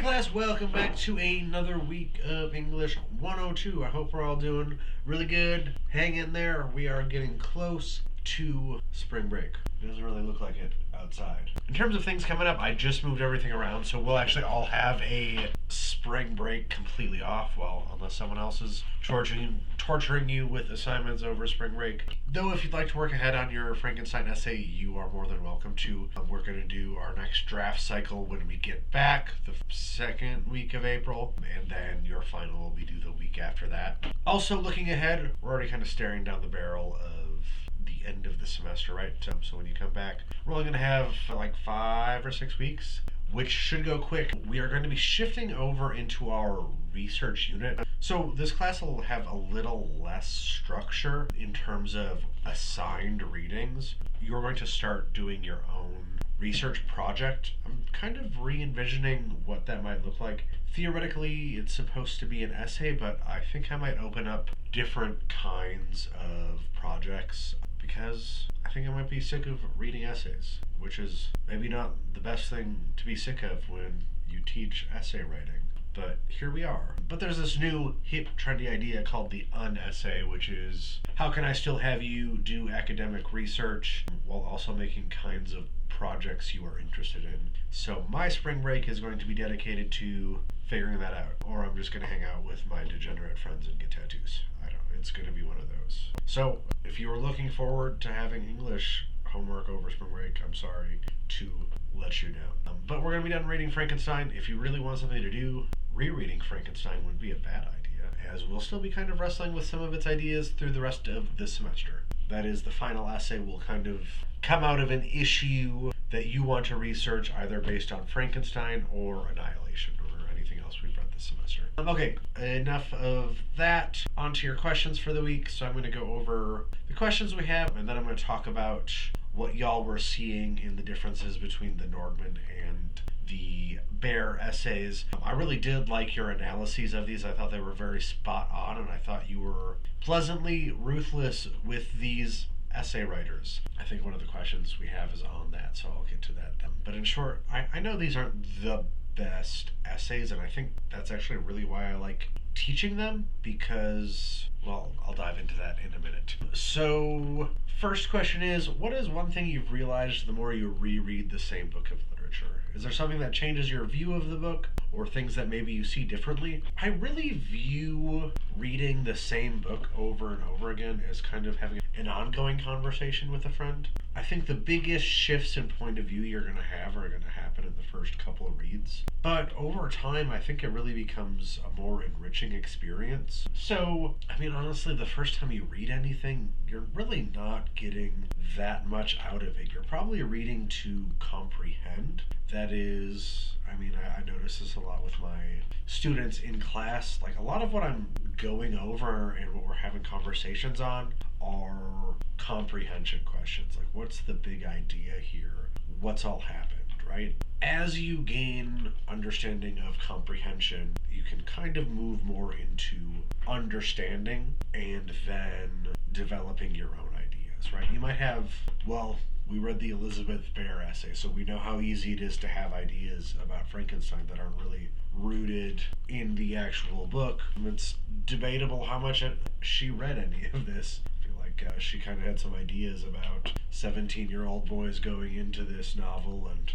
class, welcome back to another week of English 102. I hope we're all doing really good. Hang in there. We are getting close to spring break. It doesn't really look like it outside. In terms of things coming up, I just moved everything around, so we'll actually all have a spring break completely off. Well, unless someone else is torturing you with assignments over spring break. Though if you'd like to work ahead on your Frankenstein essay, you are more than welcome to. We're going to do our next draft cycle when we get back, the second week of April, and then your final will be due the week after that. Also, looking ahead, we're already kind of staring down the barrel of the end of the semester, right? So when you come back, we're only going to have like 5 or 6 weeks, which should go quick. We are going to be shifting over into our research unit. So this class will have a little less structure in terms of assigned readings. You're going to start doing your own research project. I'm kind of re-envisioning what that might look like. Theoretically, it's supposed to be an essay, but I think I might open up different kinds of projects because I think I might be sick of reading essays, which is maybe not the best thing to be sick of when you teach essay writing. But here we are. But there's this new hip trendy idea called the unessay, which is how can I still have you do academic research while also making kinds of projects you are interested in. So my spring break is going to be dedicated to figuring that out, or I'm just going to hang out with my degenerate friends and get tattoos. I don't know. It's going to be one of those. So if you are looking forward to having English homework over spring break, I'm sorry to let you down. But we're going to be done reading Frankenstein. If you really want something to do, rereading Frankenstein would be a bad idea, as we'll still be kind of wrestling with some of its ideas through the rest of this semester. That is, the final essay will kind of come out of an issue that you want to research, either based on Frankenstein or Annihilation or anything else we've read this semester. Okay, enough of that. On to your questions for the week. So I'm going to go over the questions we have, and then I'm going to talk about what y'all were seeing in the differences between the Nordman and the Bear essays. I really did like your analyses of these. I thought they were very spot on, and I thought you were pleasantly ruthless with these essay writers. I think one of the questions we have is on that, so I'll get to that then. But in short, I know these aren't the best essays, and I think that's actually really why I like teaching them, because, well, I'll dive into that in a minute. So, first question is, what is one thing you've realized the more you reread the same book of literature? Is there something that changes your view of the book, or things that maybe you see differently? I really view reading the same book over and over again as kind of having an ongoing conversation with a friend. I think the biggest shifts in point of view you're going to have are going to happen in the first couple of reads. But over time, I think it really becomes a more enriching experience. So, I mean, honestly, the first time you read anything, you're really not getting that much out of it. You're probably reading to comprehend. That is, I mean, I notice this a lot with my students in class. Like, a lot of what I'm going over and what we're having conversations on are comprehension questions. Like, what's the big idea here? What's all happened, right? As you gain understanding of comprehension, you can kind of move more into understanding and then developing your own ideas, right? You might have, well, we read the Elizabeth Bear essay, so we know how easy it is to have ideas about Frankenstein that aren't really rooted in the actual book. It's debatable how much she read any of this. I feel like she kind of had some ideas about 17-year-old boys going into this novel, and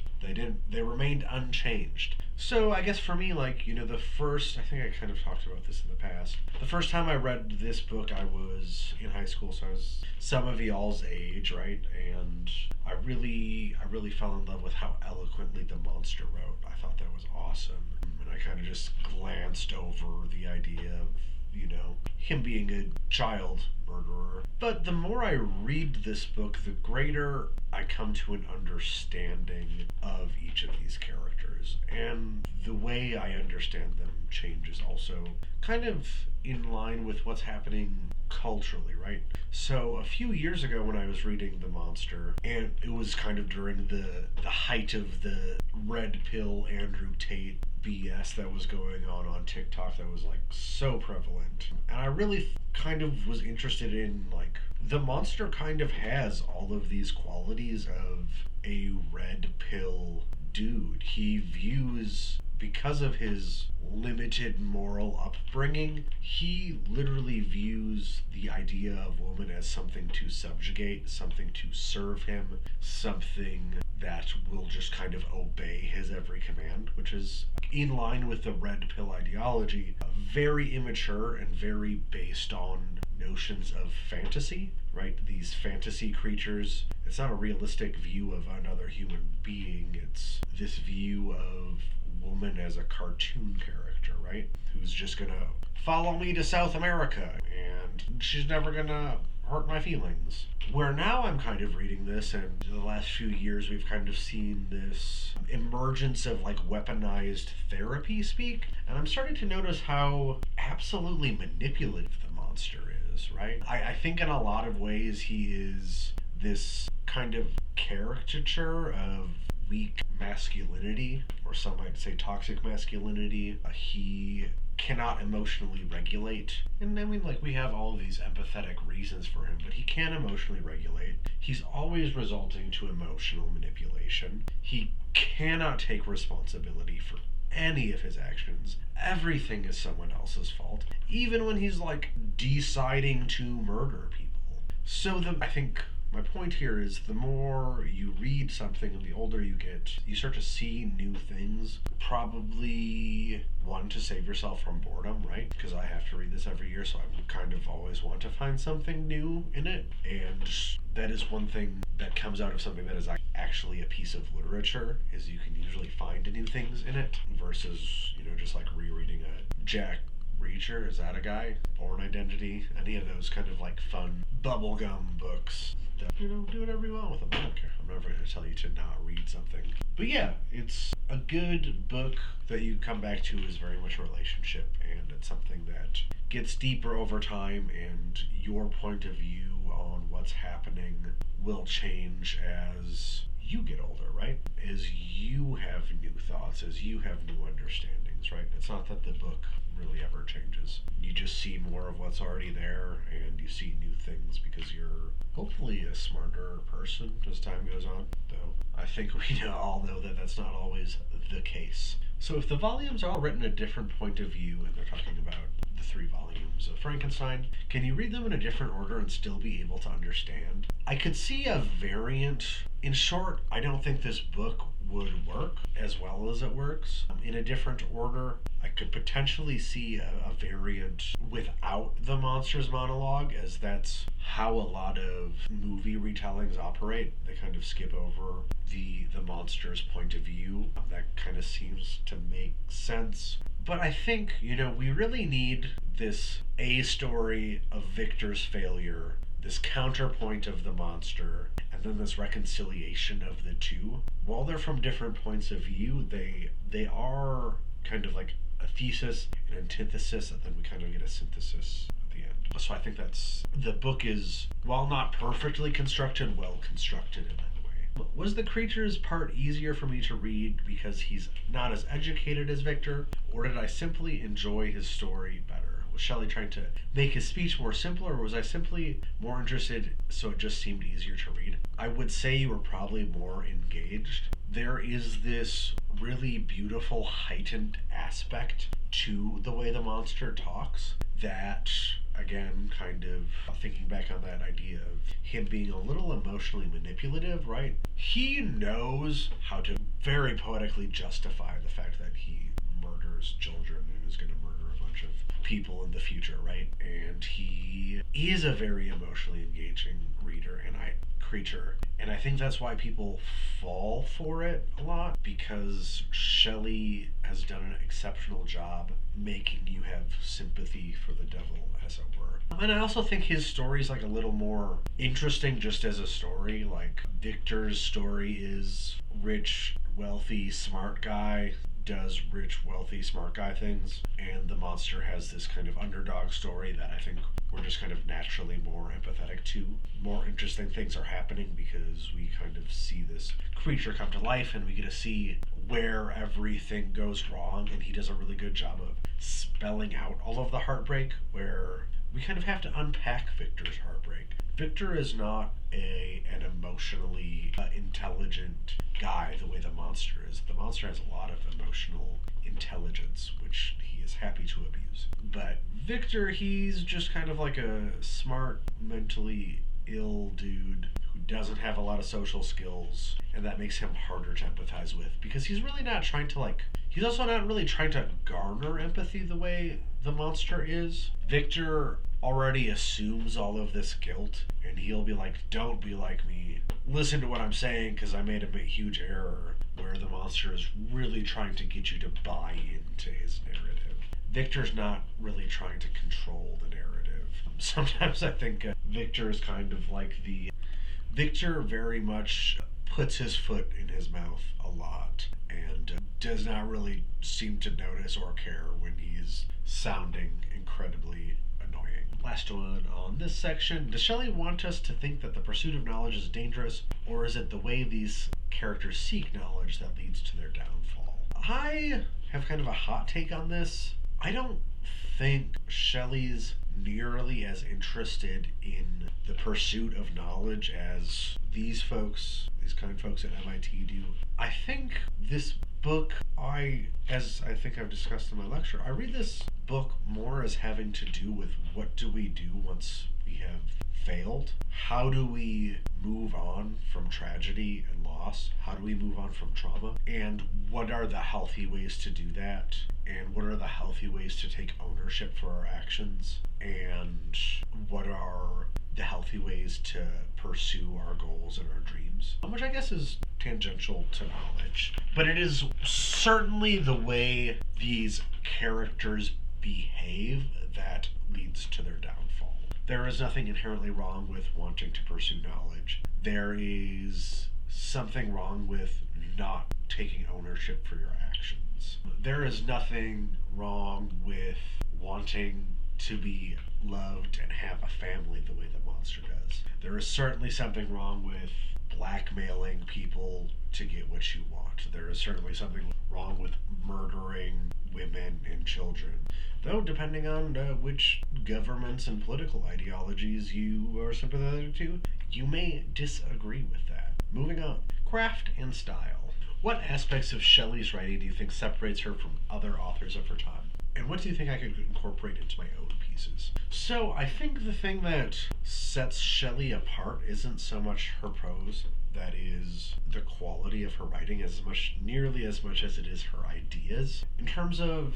they remained unchanged. So I guess for me, like, you know, the first, I think I kind of talked about this in the past, the first time I read this book, I was in high school, so I was some of y'all's age, right? And I really fell in love with how eloquently the monster wrote. I thought that was awesome. And I kind of just glanced over the idea of, you know, him being a child murderer. But the more I read this book, the greater I come to an understanding of each of these characters. And the way I understand them changes also, kind of in line with what's happening culturally, right? So a few years ago when I was reading The Monster, and it was kind of during the height of the red pill Andrew Tate BS that was going on TikTok that was like so prevalent. And I really kind of was interested in, like, the monster kind of has all of these qualities of a red pill dude. He views because of his limited moral upbringing, he literally views the idea of woman as something to subjugate, something to serve him, something that will just kind of obey his every command, which is in line with the red pill ideology, very immature and very based on notions of fantasy, right? These fantasy creatures, it's not a realistic view of another human being, it's this view of woman as a cartoon character, right? Who's just gonna follow me to South America and she's never gonna hurt my feelings. Where now I'm kind of reading this, and in the last few years we've kind of seen this emergence of like weaponized therapy speak, and I'm starting to notice how absolutely manipulative the monster is, right? I think in a lot of ways he is this kind of caricature of weak masculinity, or some might say toxic masculinity. He cannot emotionally regulate. And I mean, like, we have all of these empathetic reasons for him, but he can emotionally regulate. He's always resulting to emotional manipulation. He cannot take responsibility for any of his actions. Everything is someone else's fault, even when he's, like, deciding to murder people. So I think my point here is the more you read something and the older you get, you start to see new things. Probably one, to save yourself from boredom, right? Because I have to read this every year, so I kind of always want to find something new in it. And that is one thing that comes out of something that is actually a piece of literature, is you can usually find new things in it versus, just like rereading a Jack Reacher, is that a guy? Born Identity, any of those kind of like fun bubblegum books that, do whatever you want with them. I don't care. I'm never going to tell you to not read something. But yeah, it's a good book that you come back to is very much a relationship, and it's something that gets deeper over time, and your point of view on what's happening will change as you get older, right? As you have new thoughts, as you have new understandings, right? It's not that the book really ever changes. You just see more of what's already there, and you see new things because you're hopefully a smarter person as time goes on, though I think we all know that that's not always the case. So if the volumes are all written a different point of view, and they're talking about the 3 volumes of Frankenstein, can you read them in a different order and still be able to understand? I could see a variant. In short, I don't think this book would work as well as it works in a different order. I could potentially see a variant without the monster's monologue, as that's how a lot of movie retellings operate. They kind of skip over the monster's point of view. That kind of seems to make sense. But I think, we really need this A story of Victor's failure, this counterpoint of the monster, and then this reconciliation of the two. While they're from different points of view, they are kind of like a thesis, an antithesis, and then we kind of get a synthesis at the end. So I think the book is, while not perfectly constructed, well constructed in that way. Was the creatures part easier for me to read because he's not as educated as Victor, or did I simply enjoy his story better? Was Shelley trying to make his speech more simple, or was I simply more interested so it just seemed easier to read? I would say you were probably more engaged. There is this really beautiful heightened aspect to the way the monster talks that, again, kind of thinking back on that idea of him being a little emotionally manipulative, right? He knows how to very poetically justify the fact that he murders children and is going to murder a bunch of people in the future, right? And he is a very emotionally engaging reader and creature, and I think that's why people fall for it a lot, because Shelley has done an exceptional job making you have sympathy for the devil, as it were. And I also think his story is like a little more interesting just as a story. Like, Victor's story is rich, wealthy, smart guy does rich, wealthy, smart guy things, and the monster has this kind of underdog story that I think we're just kind of naturally more empathetic to. More interesting things are happening because we kind of see this creature come to life, and we get to see where everything goes wrong, and he does a really good job of spelling out all of the heartbreak, where we kind of have to unpack Victor's heartbreak. Victor is not an emotionally intelligent guy the way the monster is. The monster has a lot of emotional intelligence, which he is happy to abuse. But Victor, he's just kind of like a smart, mentally ill dude who doesn't have a lot of social skills, and that makes him harder to empathize with because he's really not trying to he's also not really trying to garner empathy the way the monster is. Victor already assumes all of this guilt, and he'll be like, don't be like me. Listen to what I'm saying because I made a huge error, where the monster is really trying to get you to buy into his narrative. Victor's not really trying to control the narrative. Sometimes I think Victor is kind of like Victor very much puts his foot in his mouth a lot and does not really seem to notice or care when he's sounding incredibly annoying. Last one on this section. Does Shelley want us to think that the pursuit of knowledge is dangerous, or is it the way these characters seek knowledge that leads to their downfall? I have kind of a hot take on this. I don't think Shelley's nearly as interested in the pursuit of knowledge as these kind folks at MIT do. I think this book, as I think I've discussed in my lecture, I read this book more as having to do with what do we do once we have failed? How do we move on from tragedy and loss? How do we move on from trauma? And what are the healthy ways to do that? And what are the healthy ways to take ownership for our actions? And what are the healthy ways to pursue our goals and our dreams? Which I guess is tangential to knowledge. But it is certainly the way these characters behave that leads to their downfall. There is nothing inherently wrong with wanting to pursue knowledge. There is something wrong with not taking ownership for your actions. There is nothing wrong with wanting to be loved and have a family the way the monster does. There is certainly something wrong with blackmailing people to get what you want. There is certainly something wrong with murdering women and children. Though, depending on which governments and political ideologies you are sympathetic to, you may disagree with that. Moving on. Craft and style. What aspects of Shelley's writing do you think separates her from other authors of her time? And what do you think I could incorporate into my own pieces? So, I think the thing that sets Shelley apart isn't so much her prose, that is the quality of her writing nearly as much as it is her ideas. In terms of,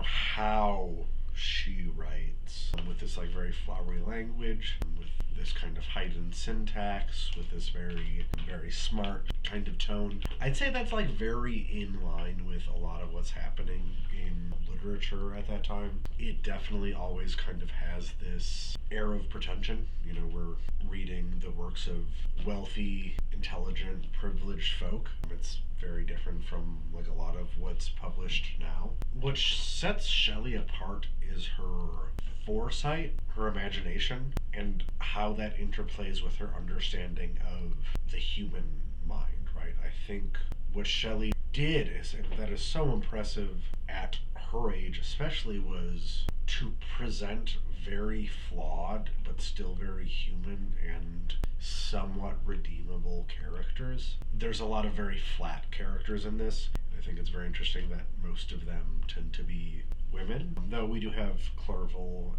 how she writes, with this very flowery language, with this kind of heightened syntax, with this very, very smart kind of tone. I'd say that's very in line with a lot of what's happening in literature at that time. It definitely always kind of has this air of pretension. We're reading the works of wealthy, intelligent, privileged folk. It's very different from a lot of what's published now. What sets Shelley apart is her foresight, her imagination, and how that interplays with her understanding of the human mind, right? I think what Shelley did that is so impressive at her age especially, was to present very flawed but still very human and somewhat redeemable characters. There's a lot of very flat characters in this. I think it's very interesting that most of them tend to be women, though we do have Clerval,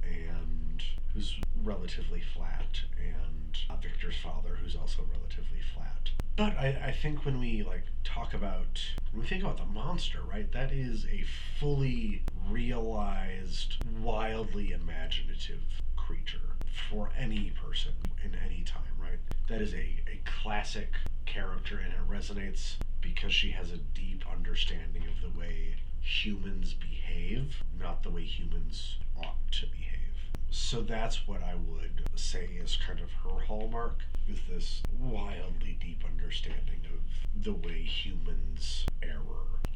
who's relatively flat, and Victor's father, who's also relatively flat. But I think when we think about the monster, right, that is a fully realized, wildly imaginative creature for any person in any time, right? That is a classic character, and it resonates because she has a deep understanding of the way humans behave, not the way humans ought to behave. So that's what I would say is kind of her hallmark, is this wildly deep understanding of the way humans err.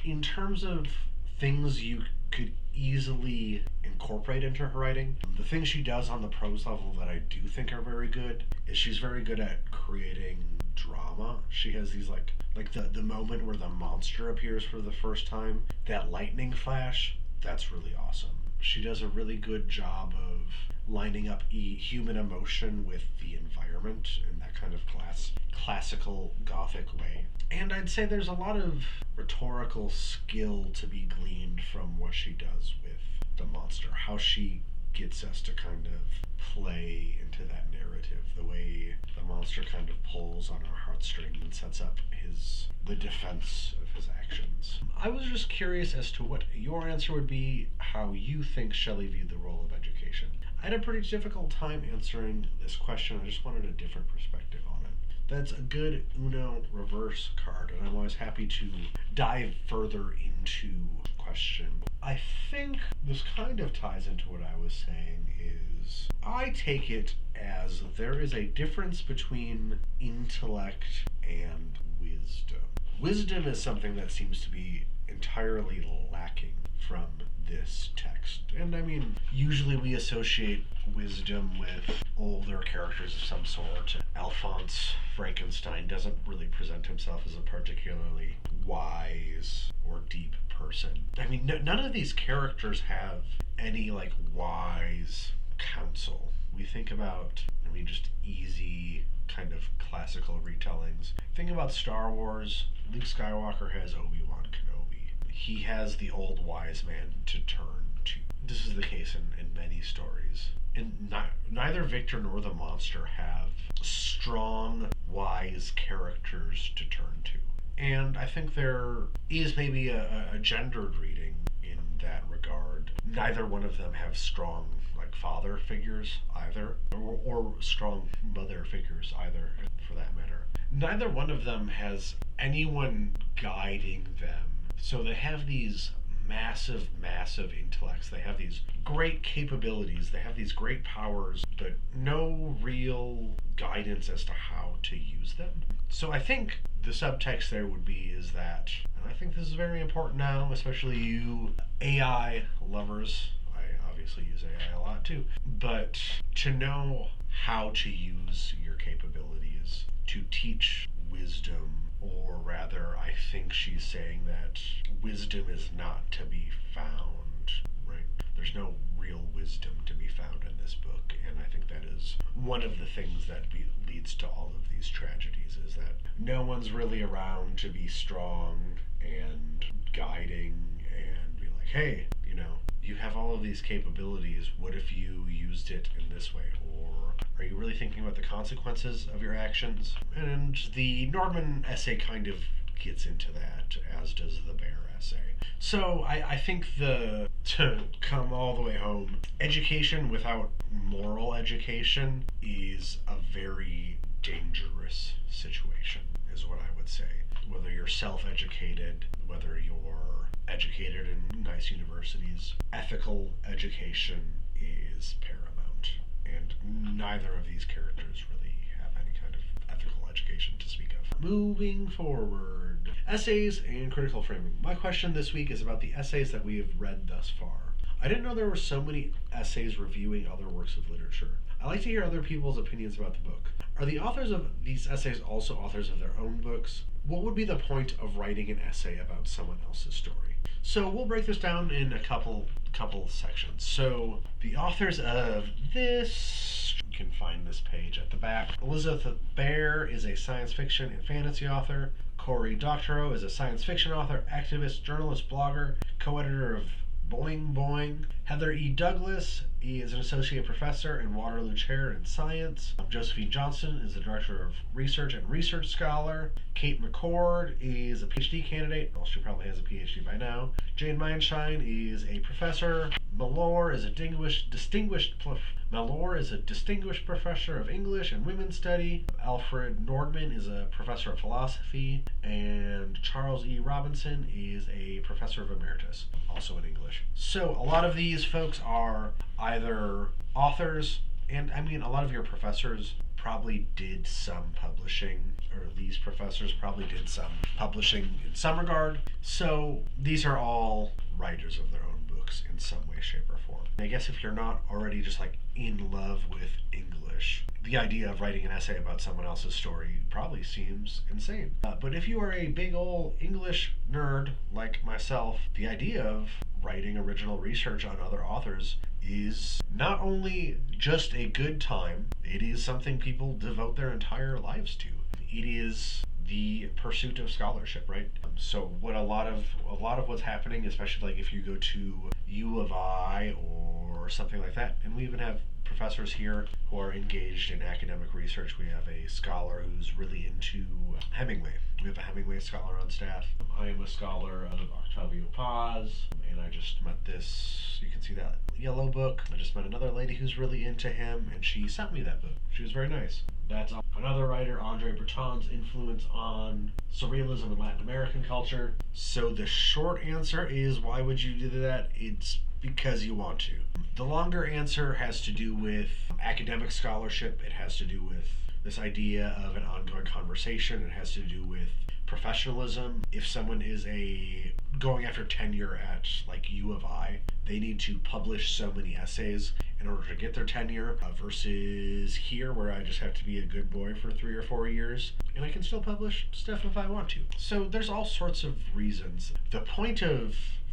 In terms of things you could easily incorporate into her writing, the things she does on the prose level that I do think are very good is she's very good at creating drama. She has these the moment where the monster appears for the first time, that lightning flash, that's really awesome. she does a really good job of lining up human emotion with the environment in that kind of classical Gothic way. And I'd say there's a lot of rhetorical skill to be gleaned from what she does with the monster, how she gets us to kind of play into that narrative, the way the monster kind of pulls on our heartstrings and sets up the defense of his actions. I was just curious as to what your answer would be, how you think Shelley viewed the role of education. I had a pretty difficult time answering this question. I just wanted a different perspective on it. That's a good Uno reverse card, and I'm always happy to dive further into the question. I think this kind of ties into what I was saying is, I take it as there is a difference between intellect and wisdom. Wisdom is something that seems to be entirely lacking from this text. And I mean, usually we associate wisdom with older characters of some sort. Alphonse Frankenstein doesn't really present himself as a particularly wise or deep person. I mean, none of these characters have any like wise counsel. We think about, just easy kind of classical retellings. Think about Star Wars. Luke Skywalker has Obi-Wan Kenobi. He has the old wise man to turn to. This is the case in many stories. And neither Victor nor the monster have strong, wise characters to turn to. And I think there is maybe a gendered reading in that regard. Neither one of them have strong father figures either, or strong mother figures either, for that matter. Neither one of them has anyone guiding them. So they have these massive intellects. They have these great capabilities. They have these great powers, but no real guidance as to how to use them. So I think the subtext there is that, and I think this is very important now, especially you AI lovers. Obviously use AI a lot too, but to know how to use your capabilities to teach wisdom, or rather, I think she's saying that wisdom is not to be found, right? There's no real wisdom to be found in this book, and I think that is one of the things that leads to all of these tragedies, is that no one's really around to be strong and guiding and be like, hey, you have all of these capabilities, what if you used it in this way? Or are you really thinking about the consequences of your actions? And the Nordman essay kind of gets into that, as does the Bear essay. So I think to come all the way home, education without moral education is a very dangerous situation, is what I would say. Whether you're self-educated, whether you're educated in nice universities, ethical education is paramount. And neither of these characters really have any kind of ethical education to speak of. Moving forward, essays and critical framing. My question this week is about the essays that we have read thus far. I didn't know there were so many essays reviewing other works of literature. I like to hear other people's opinions about the book. Are the authors of these essays also authors of their own books? What would be the point of writing an essay about someone else's story? So we'll break this down in a couple sections. So the authors of this, you can find this page at the back. Elizabeth Bear is a science fiction and fantasy author. Cory Doctorow is a science fiction author, activist, journalist, blogger, co-editor of Boing Boing. Heather E. Douglas is an associate professor and Waterloo Chair in Science. Josephine Johnson is the director of research and research scholar. Kate McCord is a PhD candidate. Well, she probably has a PhD by now. Jane Meinstein is a professor. Mellor is a distinguished professor of English and women's study. Alfred Nordman is a professor of philosophy, and Charles E. Robinson is a professor of emeritus, also in English. So a lot of these folks are either authors, and a lot of your professors probably did some publishing, or these professors probably did some publishing in some regard. So these are all writers of their own books in some way, shape, or form. I guess if you're not already just in love with English, the idea of writing an essay about someone else's story probably seems insane. But if you are a big old English nerd like myself, the idea of writing original research on other authors is not only just a good time, it is something people devote their entire lives to. It is the pursuit of scholarship, right? So what a lot of what's happening, especially like if you go to U of I or something like that, and we even have professors here who are engaged in academic research. We have a scholar who's really into Hemingway. We have a Hemingway scholar on staff. I am a scholar of Octavio Paz, and I just met this, you can see that yellow book. I just met another lady who's really into him, and she sent me that book. She was very nice. That's another writer, Andre Breton's influence on surrealism and Latin American culture. So the short answer is, why would you do that? It's because you want to. The longer answer has to do with academic scholarship. It has to do with this idea of an ongoing conversation. It has to do with professionalism. If someone is going after tenure at like U of I, they need to publish so many essays in order to get their tenure, versus here where I just have to be a good boy for 3 or 4 years and I can still publish stuff if I want to. So there's all sorts of reasons. The point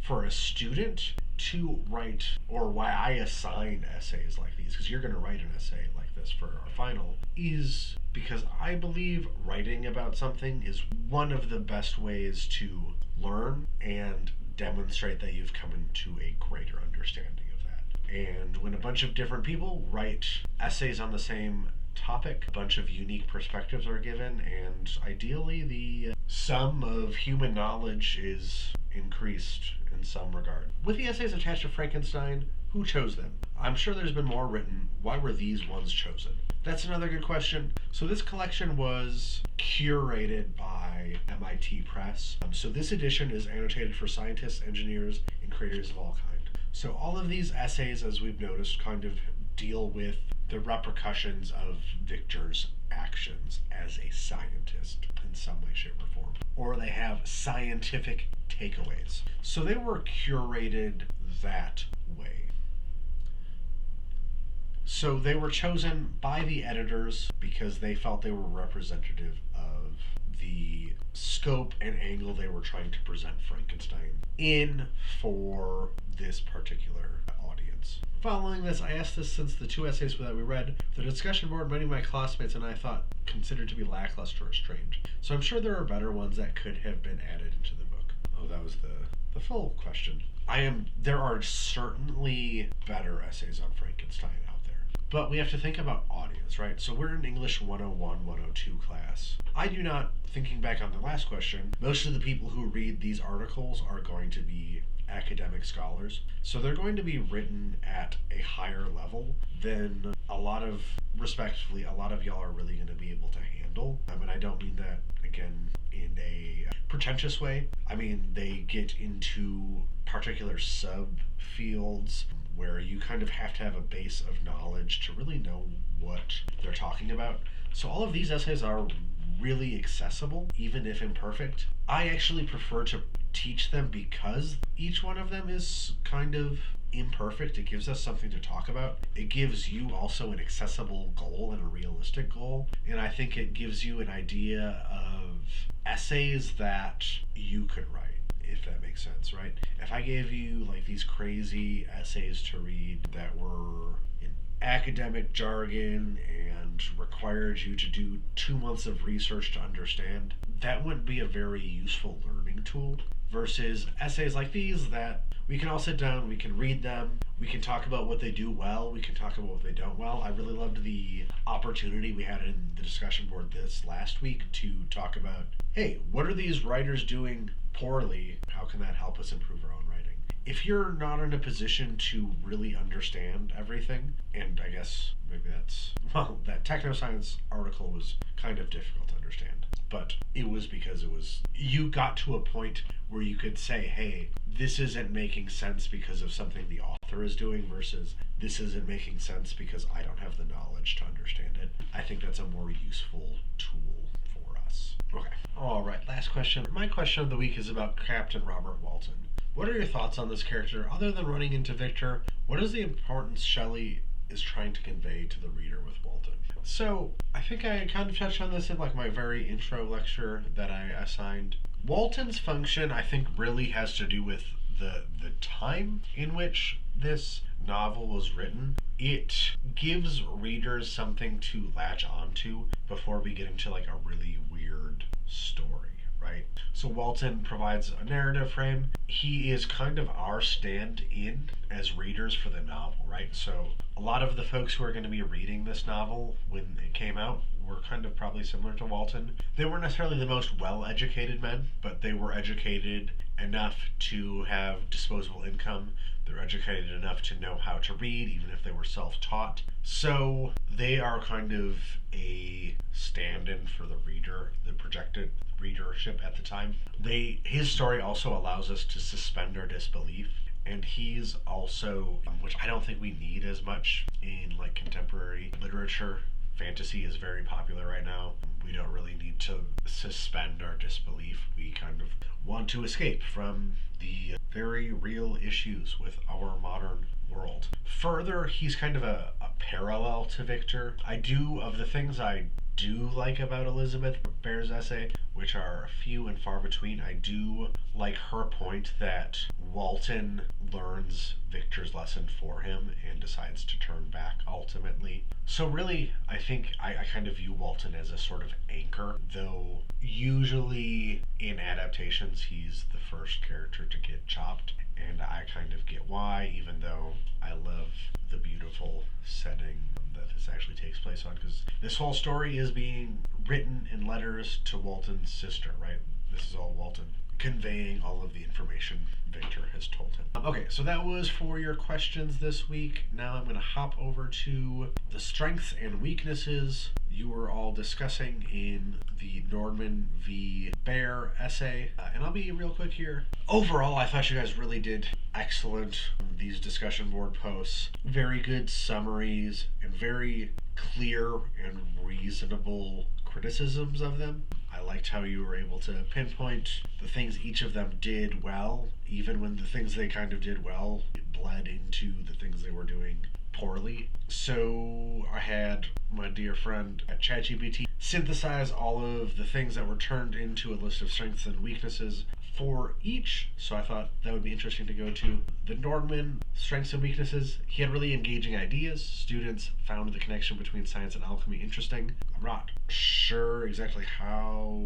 for a student to write, or why I assign essays like these, because you're going to write an essay like this for our final, is because I believe writing about something is one of the best ways to learn and demonstrate that you've come into a greater understanding of that. And when a bunch of different people write essays on the same topic, a bunch of unique perspectives are given, and ideally the sum of human knowledge is increased in some regard. With the essays attached to Frankenstein, who chose them? I'm sure there's been more written. Why were these ones chosen? That's another good question. So this collection was curated by MIT Press. So this edition is annotated for scientists, engineers, and creators of all kinds. So all of these essays, as we've noticed, kind of deal with the repercussions of Victor's actions as a scientist in some way, shape, or form. Or they have scientific takeaways. So they were curated that way. So they were chosen by the editors because they felt they were representative of the scope and angle they were trying to present Frankenstein in for this particular audience. Following this, I asked this since the 2 essays that we read, the discussion board many of my classmates and I thought considered to be lackluster or strange. So I'm sure there are better ones that could have been added into the book. Oh, that was the full question. There are certainly better essays on Frankenstein out there. But we have to think about audience, right? So we're in English 101, 102 class. I do not, thinking back on the last question, most of the people who read these articles are going to be academic scholars. So they're going to be written at a higher level than respectively, a lot of y'all are really going to be able to handle. I mean, I don't mean that, again, in a pretentious way. I mean, they get into particular subfields where you kind of have to have a base of knowledge to really know what they're talking about. So all of these essays are really accessible, even if imperfect. I actually prefer to teach them because each one of them is kind of imperfect. It gives us something to talk about. It gives you also an accessible goal and a realistic goal. And I think it gives you an idea of essays that you could write, if that makes sense, right? If I gave you like these crazy essays to read that were in academic jargon and required you to do 2 months of research to understand, that wouldn't be a very useful learning tool. Versus essays like these that we can all sit down, we can read them, we can talk about what they do well, we can talk about what they don't well. I really loved the opportunity we had in the discussion board this last week to talk about, hey, what are these writers doing poorly? How can that help us improve our own writing? If you're not in a position to really understand everything, and I guess maybe that technoscience article was kind of difficult to understand, but it was because you got to a point where you could say, hey, this isn't making sense because of something the author is doing versus this isn't making sense because I don't have the knowledge to understand it. I think that's a more useful tool for us. Okay. All right, last question. My question of the week is about Captain Robert Walton. What are your thoughts on this character? Other than running into Victor, what is the importance Shelley is trying to convey to the reader with Walton? So, I think I kind of touched on this in like my very intro lecture that I assigned. Walton's function, I think, really has to do with the time in which this novel was written, it gives readers something to latch onto before we get into like a really weird story, right? So Walton provides a narrative frame. He is kind of our stand-in as readers for the novel, right? So a lot of the folks who are going to be reading this novel when it came out were kind of probably similar to Walton. They weren't necessarily the most well-educated men, but they were educated enough to have disposable income. They're educated enough to know how to read, even if they were self-taught. So they are kind of a stand-in for the reader, the projected readership at the time. His story also allows us to suspend our disbelief, and he's also, which I don't think we need as much in like contemporary literature. Fantasy is very popular right now. We don't really need to suspend our disbelief. We kind of want to escape from the very real issues with our modern world. Further, he's kind of a parallel to Victor. Of the things I do like about Elizabeth Bear's essay, which are few and far between, I do like her point that Walton learns Victor's lesson for him and decides to turn back ultimately. So really, I think I kind of view Walton as a sort of anchor, though usually in adaptations he's the first character to get chopped, and I kind of get why, even though I love the beautiful setting that this actually takes place on, because this whole story is being written in letters to Walton's sister, right? This is all Walton conveying all of the information Victor has told him. Okay, so that was for your questions this week. Now I'm going to hop over to the strengths and weaknesses you were all discussing in the Nordman v. Bear essay. And I'll be real quick here. Overall, I thought you guys really did excellent. These discussion board posts, very good summaries and very clear and reasonable criticisms of them. I liked how you were able to pinpoint the things each of them did well, even when the things they kind of did well bled into the things they were doing poorly. So I had my dear friend at ChatGPT synthesize all of the things that were turned into a list of strengths and weaknesses for each. So I thought that would be interesting to go to. The Nordman strengths and weaknesses, he had really engaging ideas. Students found the connection between science and alchemy interesting. I'm not sure exactly how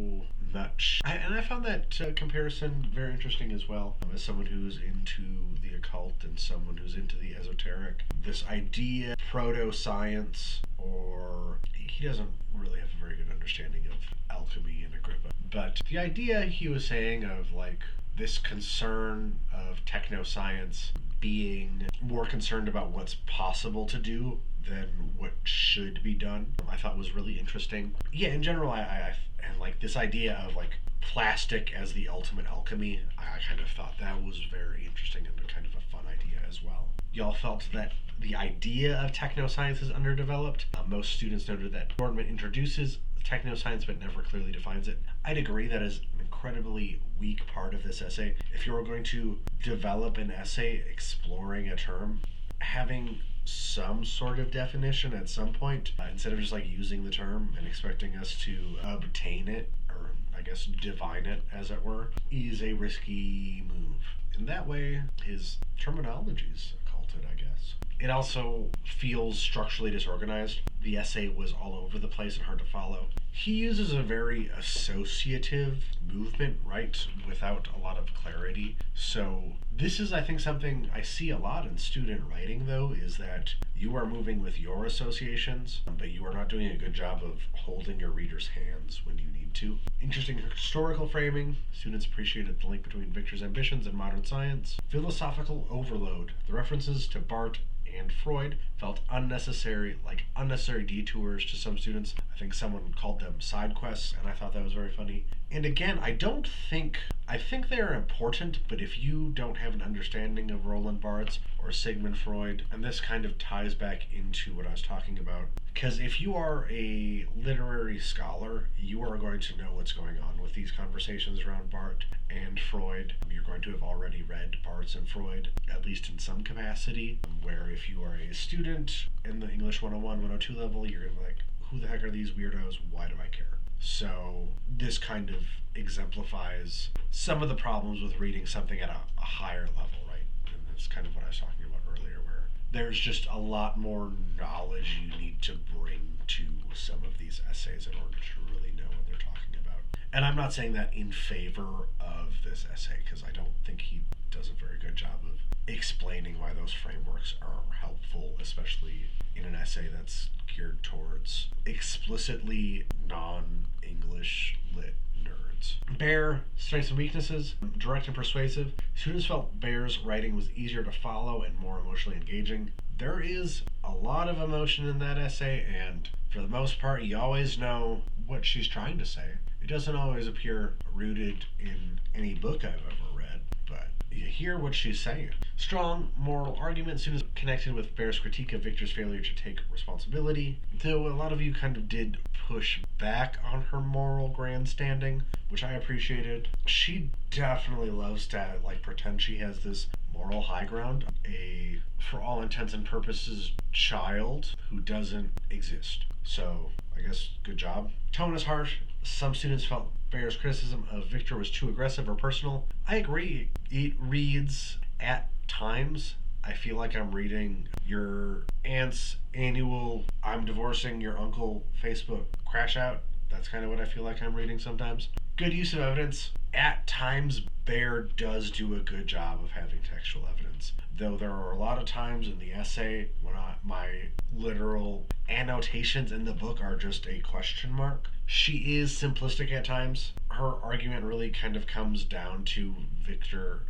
much. And I found that comparison very interesting as well. As someone who's into the occult and someone who's into the esoteric, this idea, proto-science, or he doesn't really have a very good understanding of alchemy and Agrippa. But the idea he was saying of like this concern of technoscience being more concerned about what's possible to do than what should be done, I thought was really interesting. Yeah, in general, I and like this idea of like plastic as the ultimate alchemy, I kind of thought that was very interesting and kind of a fun idea as well. Y'all felt that the idea of technoscience is underdeveloped. Most students noted that Nordman introduces technoscience but never clearly defines it. I'd agree that is an incredibly weak part of this essay. If you were going to develop an essay exploring a term, having some sort of definition at some point, instead of just like using the term and expecting us to obtain it, or I guess divine it as it were, is a risky move. In that way, his terminology's occulted, I guess. It also feels structurally disorganized. The essay was all over the place and hard to follow. He uses a very associative movement, right, without a lot of clarity. So this is, I think, something I see a lot in student writing, though, is that you are moving with your associations, but you are not doing a good job of holding your readers' hands when you need to. Interesting historical framing. Students appreciated the link between Victor's ambitions and modern science. Philosophical overload. The references to Barth and Freud felt unnecessary, like unnecessary detours to some students. I think someone called them side quests, and I thought that was very funny. And again, I think they're important, but if you don't have an understanding of Roland Barthes or Sigmund Freud, and this kind of ties back into what I was talking about, because if you are a literary scholar, you are going to know what's going on with these conversations around Barthes and Freud. You're going to have already read Barthes and Freud, at least in some capacity, where if you are a student in the English 101, 102 level, you're going to be like, who the heck are these weirdos? Why do I care? So this kind of exemplifies some of the problems with reading something at a higher level, right? And that's kind of what I was talking about earlier, where there's just a lot more knowledge you need to bring to some of these essays in order to really know what they're talking about. And I'm not saying that in favor of this essay, because I don't think he does a very good job of explaining why those frameworks are helpful, especially in an essay that's geared towards explicitly non-English lit nerds. Bear, strengths and weaknesses, direct and persuasive. Students felt Bear's writing was easier to follow and more emotionally engaging. There is a lot of emotion in that essay, and for the most part, you always know what she's trying to say. It doesn't always appear rooted in any book I've ever read, but you hear what she's saying. Strong moral argument, students connected with Bear's critique of Victor's failure to take responsibility, though a lot of you kind of did push back on her moral grandstanding, which I appreciated. She definitely loves to pretend she has this moral high ground, a, for all intents and purposes, child who doesn't exist. So I guess good job. Tone is harsh. Some students felt Bear's criticism of Victor was too aggressive or personal. I agree. It reads at times. I feel like I'm reading your aunt's annual "I'm divorcing your uncle" Facebook crash out. That's kind of what I feel like I'm reading sometimes. Good use of evidence. At times, Bear does do a good job of having textual evidence, though there are a lot of times in the essay when my literal annotations in the book are just a question mark. She is simplistic at times. Her argument really kind of comes down to Victor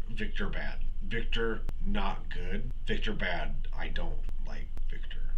bad. Victor not good. Victor bad. I don't like Victor.